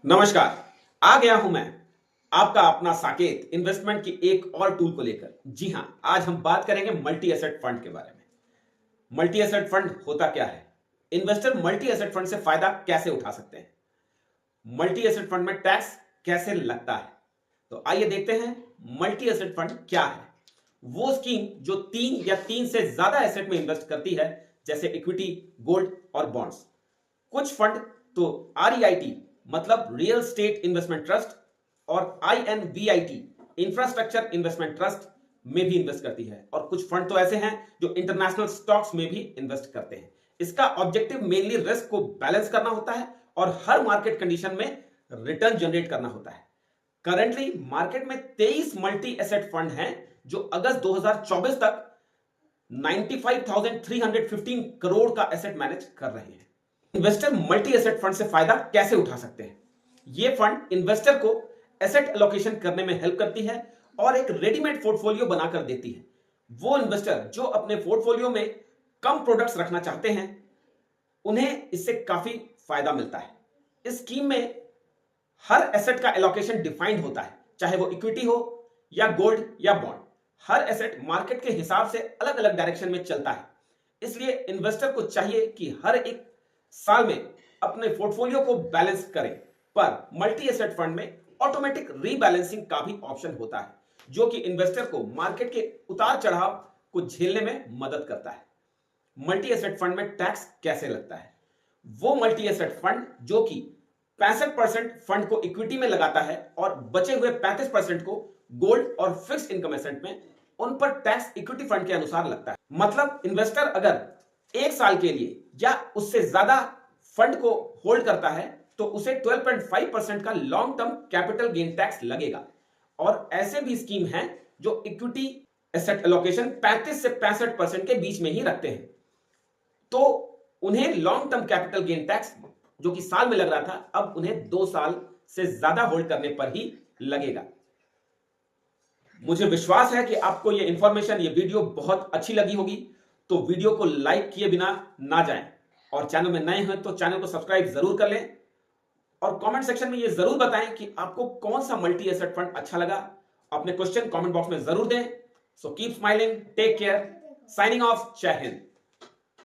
नमस्कार। आ गया हूं मैं आपका अपना साकेत इन्वेस्टमेंट की एक और टूल को लेकर। जी हां, आज हम बात करेंगे मल्टी एसेट फंड के बारे में। मल्टी एसेट फंड होता क्या है? इन्वेस्टर मल्टी एसेट फंड से फायदा कैसे उठा सकते हैं? मल्टी एसेट फंड में टैक्स कैसे लगता है? तो आइए देखते हैं मल्टी एसेट फंड क्या है। वो स्कीम जो तीन या तीन से ज्यादा एसेट में इन्वेस्ट करती है, जैसे इक्विटी, गोल्ड और बॉन्ड्स। कुछ फंड तो आरईआईटी मतलब रियल स्टेट इन्वेस्टमेंट ट्रस्ट और आईएनवीआईटी इंफ्रास्ट्रक्चर इन्वेस्टमेंट ट्रस्ट में भी इन्वेस्ट करती है, और कुछ फंड तो ऐसे हैं जो इंटरनेशनल स्टॉक्स में भी इन्वेस्ट करते हैं। इसका ऑब्जेक्टिव मेनली रिस्क को बैलेंस करना होता है और हर मार्केट कंडीशन में रिटर्न जनरेट करना होता है। करंटली मार्केट में 23 मल्टी एसेट फंड हैं जो अगस्त 2024 तक 95,315 करोड़ का एसेट मैनेज कर रहे हैं। इन्वेस्टर मल्टी एसेट फंड से फायदा कैसे उठा सकते हैं? ये फंड इन्वेस्टर को एसेट एलोकेशन करने में हेल्प करती है और एक रेडीमेड पोर्टफोलियो बनाकर देती है। वो इन्वेस्टर जो अपने पोर्टफोलियो में कम प्रोडक्ट्स रखना चाहते हैं, उन्हें इससे काफी फायदा मिलता है। इस स्कीम में हर एसेट का एलोकेशन डिफाइंड होता है, चाहे वो इक्विटी हो या गोल्ड या बॉन्ड। हर एसेट मार्केट के हिसाब से अलग अलग डायरेक्शन में चलता है, इसलिए इन्वेस्टर को चाहिए कि हर एक साल में अपने पोर्टफोलियो को बैलेंस करें। पर मल्टी एसेट फंड में ऑटोमेटिक रीबैलेंसिंग का भी ऑप्शन होता है, जो कि इन्वेस्टर को मार्केट के उतार चढ़ाव को झेलने में मदद करता है। मल्टी एसेट फंड में टैक्स कैसे लगता है? वो मल्टी एसेट फंड जो कि 65% फंड को इक्विटी में लगाता है और बचे हुए 35% को गोल्ड और फिक्स्ड इनकम एसेट में, उन पर टैक्स इक्विटी फंड के अनुसार लगता है। मतलब इन्वेस्टर अगर एक साल के लिए या उससे ज्यादा फंड को होल्ड करता है तो उसे 12.5% का long term capital gain tax लगेगा। और ऐसे भी स्कीम हैं जो इक्विटी एसेट एलोकेशन 35 से 65% के बीच में ही रखते हैं, तो उन्हें long term capital gain tax जो कि साल में लग रहा था, अब उन्हें 2 साल से ज्यादा होल्ड करने पर ही लगेगा। मुझे विश्वास है कि आपको यह इंफॉर्मेशन, यह वीडियो बहुत अच्छी लगी होगी। तो वीडियो को लाइक किए बिना ना जाएं, और चैनल में नए हैं तो चैनल को सब्सक्राइब जरूर कर लें, और कमेंट सेक्शन में यह जरूर बताएं कि आपको कौन सा मल्टी एसेट फंड अच्छा लगा। अपने क्वेश्चन कमेंट बॉक्स में जरूर दें। So keep smiling, take care, signing off, Jai Hind.